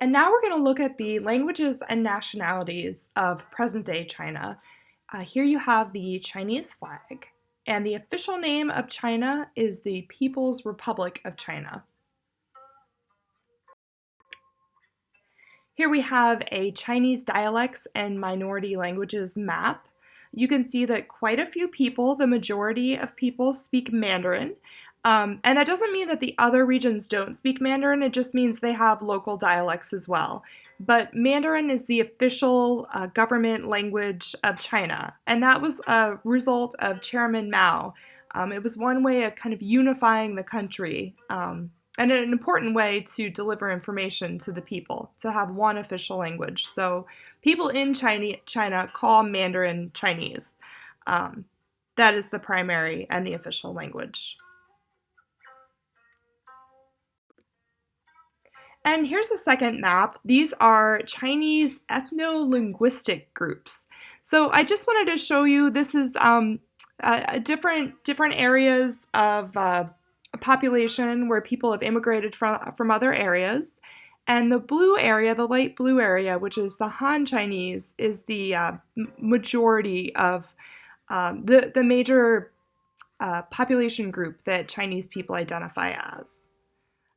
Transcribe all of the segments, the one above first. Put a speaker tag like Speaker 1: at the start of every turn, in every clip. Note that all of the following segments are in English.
Speaker 1: And now we're going to look at the languages and nationalities of present-day China. Here you have the Chinese flag, and the official name of China is the People's Republic of China. Here we have a Chinese dialects and minority languages map. You can see that quite a few people, the majority of people, speak Mandarin. And that doesn't mean that the other regions don't speak Mandarin, it just means they have local dialects as well. But Mandarin is the official government language of China, and that was a result of Chairman Mao. It was one way of kind of unifying the country. And an important way to deliver information to the people, to have one official language. So people in China call Mandarin Chinese. Um, that is the primary and the official language. And here's a second map. These are Chinese ethno-linguistic groups. So I just wanted to show you, this is different areas of a population where people have immigrated from other areas. And the blue area, the light blue area, which is the Han Chinese, is the majority of the major population group that Chinese people identify as.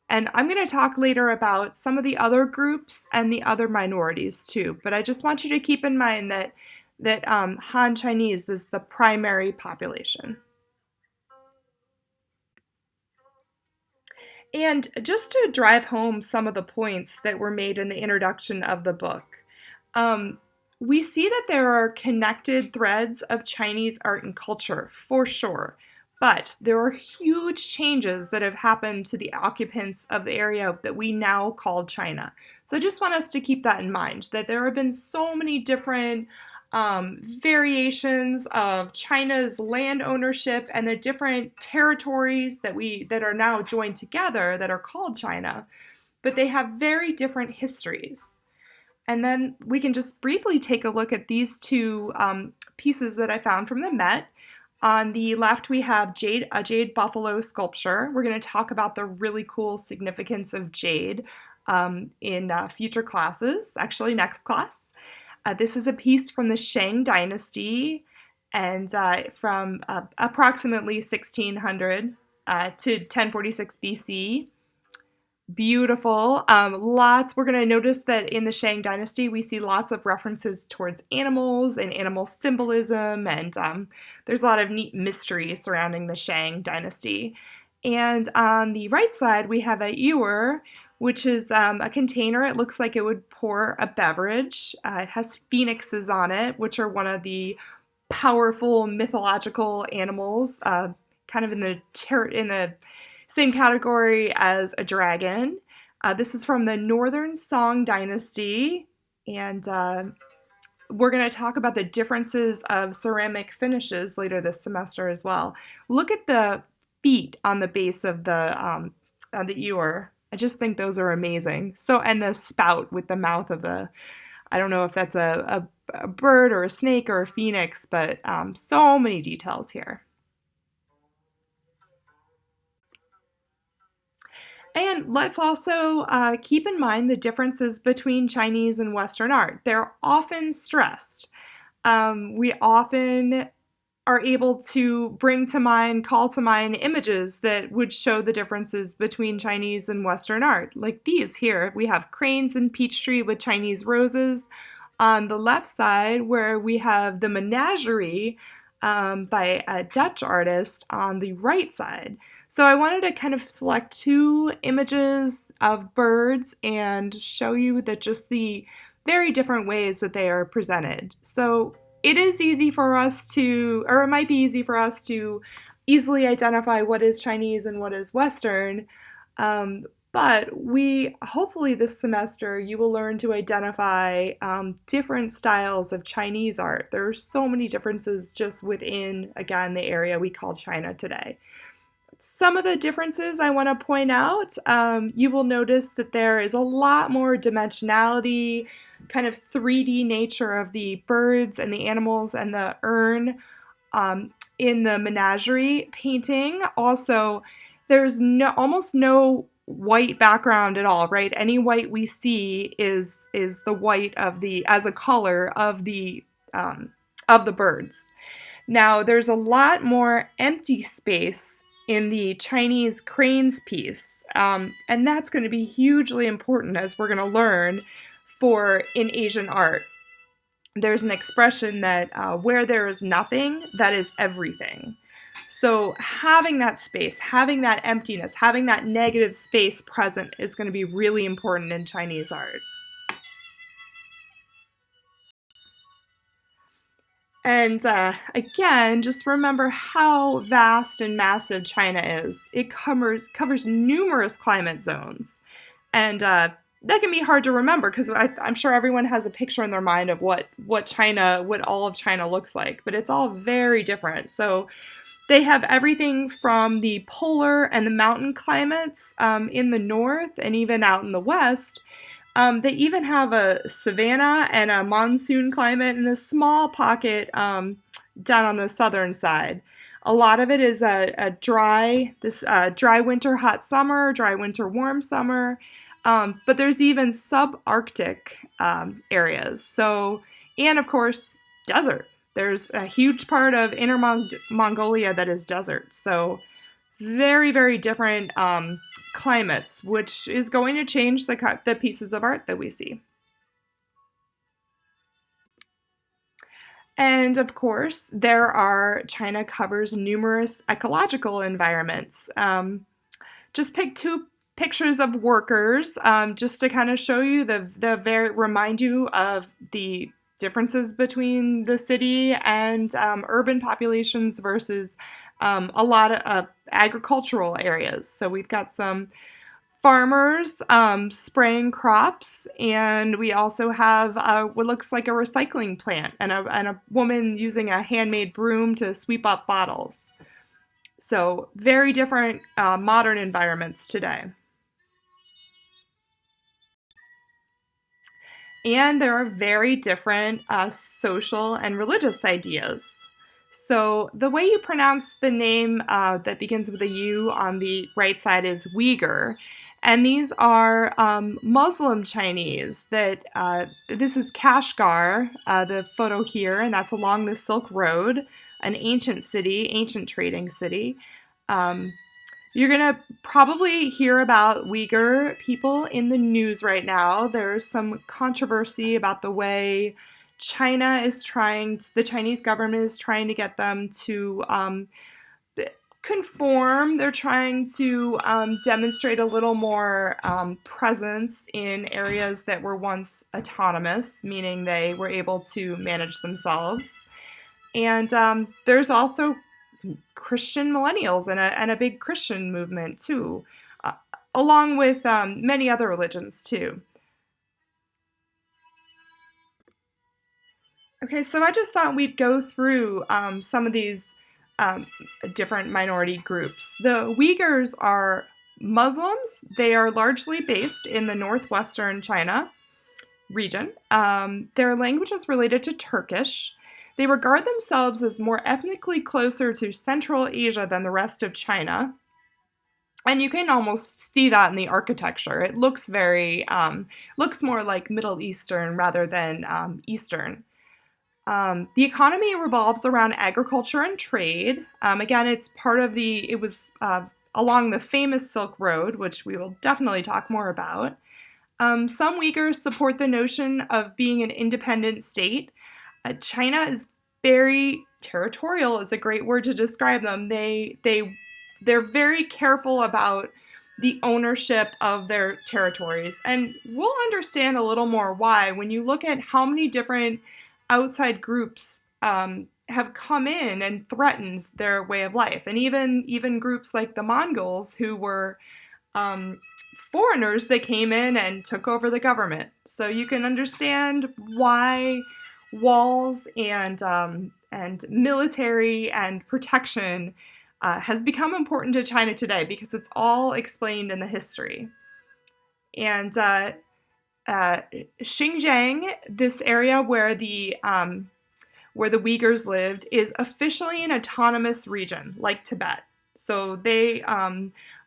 Speaker 1: And I'm going to talk later about some of the other groups and the other minorities too. But I just want you to keep in mind that Han Chinese is the primary population. And just to drive home some of the points that were made in the introduction of the book, um, we see that there are connected threads of Chinese art and culture, for sure. But there are huge changes that have happened to the occupants of the area that we now call China. So I just want us to keep that in mind, that there have been so many different variations of China's land ownership and the different territories that are now joined together that are called China, but they have very different histories. And then we can just briefly take a look at these two pieces that I found from the Met. On the left, we have a jade buffalo sculpture. We're going to talk about the really cool significance of jade in future classes, actually next class. This is a piece from the Shang Dynasty and from approximately 1600 to 1046 BC. Beautiful. We're going to notice that in the Shang Dynasty, we see lots of references towards animals and animal symbolism, and there's a lot of neat mystery surrounding the Shang Dynasty. And on the right side, we have a ewer, which is a container. It looks like it would pour a beverage. It has phoenixes on it, which are one of the powerful mythological animals, kind of in the same category as a dragon. This is from the Northern Song Dynasty, and we're going to talk about the differences of ceramic finishes later this semester as well. Look at the feet on the base of the ewer. I just think those are amazing. So, and the spout with the mouth of I don't know if that's a bird or a snake or a phoenix, but so many details here. And let's also keep in mind the differences between Chinese and Western art. They're often stressed. We often are able to call to mind images that would show the differences between Chinese and Western art. Like these here, we have cranes and peach tree with Chinese roses. On the left side, where we have the menagerie by a Dutch artist on the right side. So I wanted to kind of select two images of birds and show you that just the very different ways that they are presented. So it is easy for us to, or it might be easy for us to easily identify what is Chinese and what is Western. But hopefully this semester, you will learn to identify different styles of Chinese art. There are so many differences just within, again, the area we call China today. Some of the differences I want to point out, you will notice that there is a lot more dimensionality, kind of 3D nature of the birds and the animals and the urn in the menagerie painting. Also, there's almost no white background at all, right? Any white we see is the white of the as a color of the birds. Now, there's a lot more empty space in the Chinese cranes piece, and that's going to be hugely important as we're going to learn for in Asian art. There's an expression that where there is nothing, that is everything. So having that space, having that emptiness, having that negative space present is going to be really important in Chinese art. And again, just remember how vast and massive China is. It covers numerous climate zones, and that can be hard to remember because I'm sure everyone has a picture in their mind of what all of China looks like, but it's all very different. So they have everything from the polar and the mountain climates in the north and even out in the west. They even have a savanna and a monsoon climate in a small pocket down on the southern side. A lot of it is a dry winter, hot summer, dry winter, warm summer. But there's even subarctic areas. So, and of course, desert. There's a huge part of Inner Mongolia that is desert. So, very, very different climates, which is going to change the pieces of art that we see. And of course, China covers numerous ecological environments. Just pick two pictures of workers just to kind of show you remind you of the differences between the city and urban populations versus a lot of agricultural areas. So we've got some farmers spraying crops, and we also have what looks like a recycling plant and a woman using a handmade broom to sweep up bottles. So very different modern environments today. And there are very different social and religious ideas. So the way you pronounce the name that begins with a U on the right side is Uyghur. And these are Muslim Chinese this is Kashgar, the photo here, and that's along the Silk Road, an ancient trading city. You're going to probably hear about Uyghur people in the news right now. There's some controversy about the way the Chinese government is trying to get them to conform. They're trying to demonstrate a little more presence in areas that were once autonomous, meaning they were able to manage themselves. And there's also Christian millennials and a big Christian movement too, along with many other religions too. Okay, so I just thought we'd go through some of these different minority groups. The Uyghurs are Muslims. They are largely based in the northwestern China region. Their language is related to Turkish. They regard themselves as more ethnically closer to Central Asia than the rest of China. And you can almost see that in the architecture. It looks looks more like Middle Eastern rather than Eastern. The economy revolves around agriculture and trade. Again, it was along the famous Silk Road, which we will definitely talk more about. Some Uyghurs support the notion of being an independent state. China is very territorial, is a great word to describe them. They're very careful about the ownership of their territories, and we'll understand a little more why when you look at how many different outside groups have come in and threatened their way of life, and even groups like the Mongols, who were foreigners that came in and took over the government. So you can understand why walls and military and protection has become important to China today, because it's all explained in the history. And Xinjiang, this area where the Uyghurs lived, is officially an autonomous region like Tibet. So they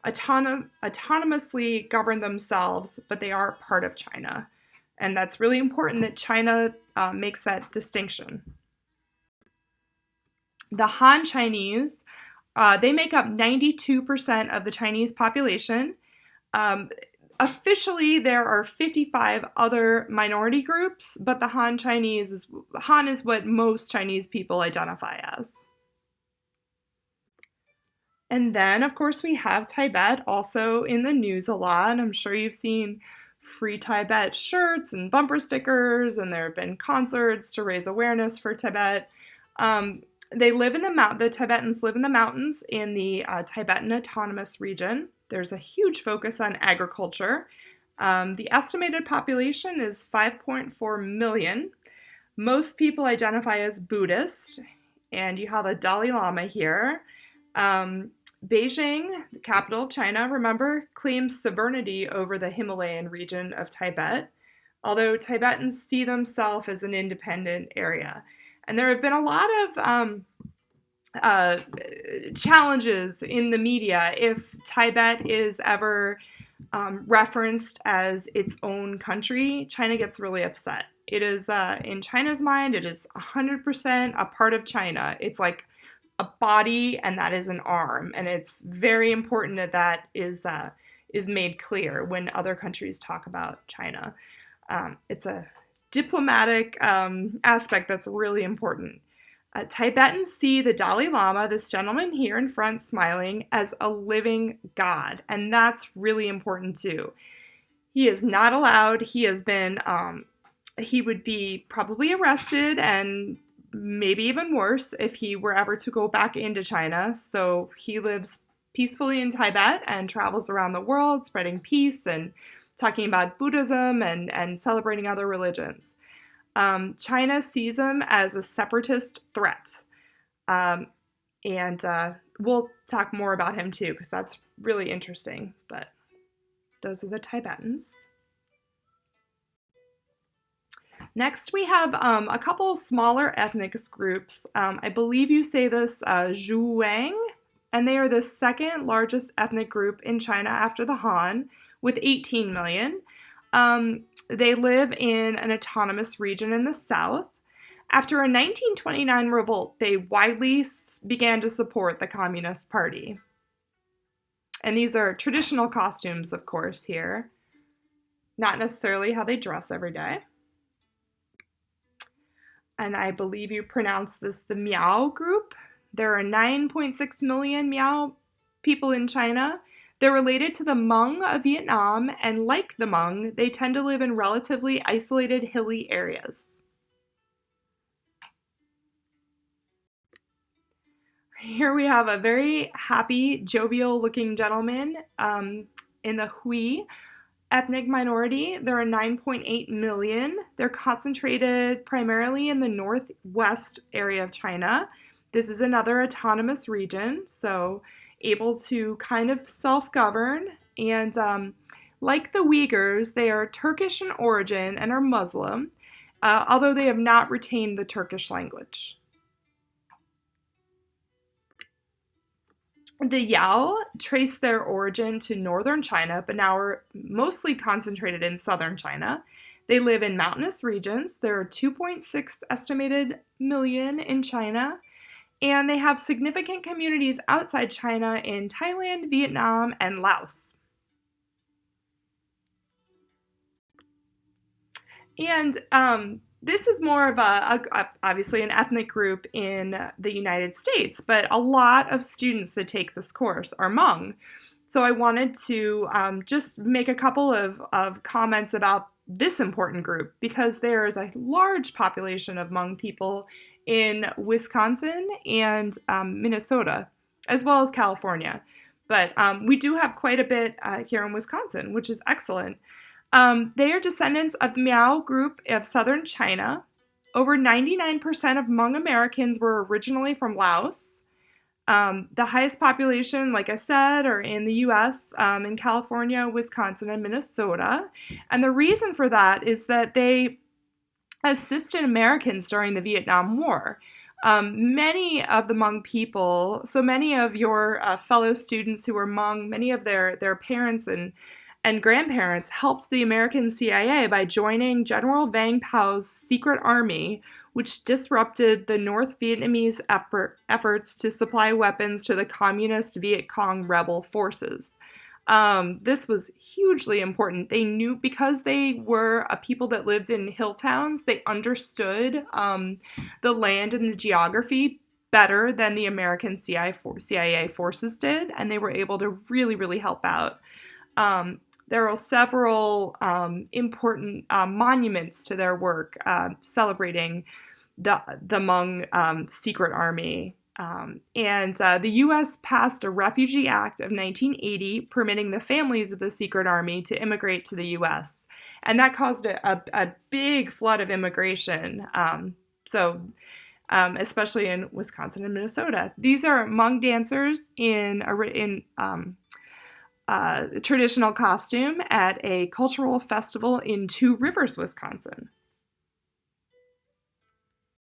Speaker 1: autonomously govern themselves, but they are part of China. And that's really important that China makes that distinction. The Han Chinese, they make up 92% of the Chinese population. Um, Officially, there are 55 other minority groups, but the Han is what most Chinese people identify as. And then, of course, we have Tibet also in the news a lot. I'm sure you've seen free Tibet shirts and bumper stickers, and there have been concerts to raise awareness for Tibet. They live in the Tibetans live in the mountains in the Tibetan Autonomous Region. There's a huge focus on agriculture. The estimated population is 5.4 million. Most people identify as Buddhist, and you have the Dalai Lama here. Beijing, the capital of China, remember, claims sovereignty over the Himalayan region of Tibet, although Tibetans see themselves as an independent area. And there have been a lot of challenges in the media if Tibet is ever referenced as its own country. China gets really upset. It is, in China's mind, it is 100% a part of China. It's like a body, and that is an arm, and it's very important that that is made clear when other countries talk about China. It's a diplomatic aspect that's really important. Tibetans see the Dalai Lama, this gentleman here in front smiling, as a living god, and that's really important too. He is not allowed. He has been, he would be probably arrested and maybe even worse if he were ever to go back into China. So he lives peacefully in Tibet and travels around the world spreading peace and talking about Buddhism and celebrating other religions. China sees him as a separatist threat. And we'll talk more about him too, because that's really interesting. But those are the Tibetans. Next, we have a couple smaller ethnic groups. I believe you say this, Zhuang, and they are the second largest ethnic group in China after the Han, with 18 million. They live in an autonomous region in the south. After a 1929 revolt, they widely began to support the Communist Party. And these are traditional costumes, of course, here. Not necessarily how they dress every day. And I believe you pronounce this the Miao group. There are 9.6 million Miao people in China. They're related to the Hmong of Vietnam, and like the Hmong, they tend to live in relatively isolated hilly areas. Here we have a very happy, jovial-looking gentleman in the Hui ethnic minority. There are 9.8 million. They're concentrated primarily in the northwest area of China. This is another autonomous region, so able to kind of self-govern. And like the Uyghurs, they are Turkish in origin and are Muslim, although they have not retained the Turkish language. The Yao trace their origin to northern China, but now are mostly concentrated in southern China. They live in mountainous regions. There are 2.6 estimated million in China, and they have significant communities outside China in Thailand, Vietnam, and Laos. And this is more of obviously an ethnic group in the United States, but a lot of students that take this course are Hmong. So I wanted to just make a couple of comments about this important group, because there is a large population of Hmong people in Wisconsin and Minnesota, as well as California. But we do have quite a bit here in Wisconsin, which is excellent. They are descendants of the Miao group of southern China. Over 99% of Hmong Americans were originally from Laos. The highest population, like I said, are in the US, in California, Wisconsin, and Minnesota. And the reason for that is that they assisted Americans during the Vietnam War. Many of the Hmong people, so many of your fellow students who were Hmong, many of their parents and grandparents helped the American CIA by joining General Vang Pao's secret army, which disrupted the North Vietnamese efforts to supply weapons to the communist Viet Cong rebel forces. This was hugely important. They knew, because they were a people that lived in hill towns, they understood the land and the geography better than the American CIA forces did, and they were able to really, really help out. There are several important monuments to their work celebrating the Hmong secret army. The U.S. passed a Refugee Act of 1980 permitting the families of the secret army to immigrate to the U.S. And that caused a big flood of immigration. Especially in Wisconsin and Minnesota. These are Hmong dancers in traditional costume at a cultural festival in Two Rivers, Wisconsin.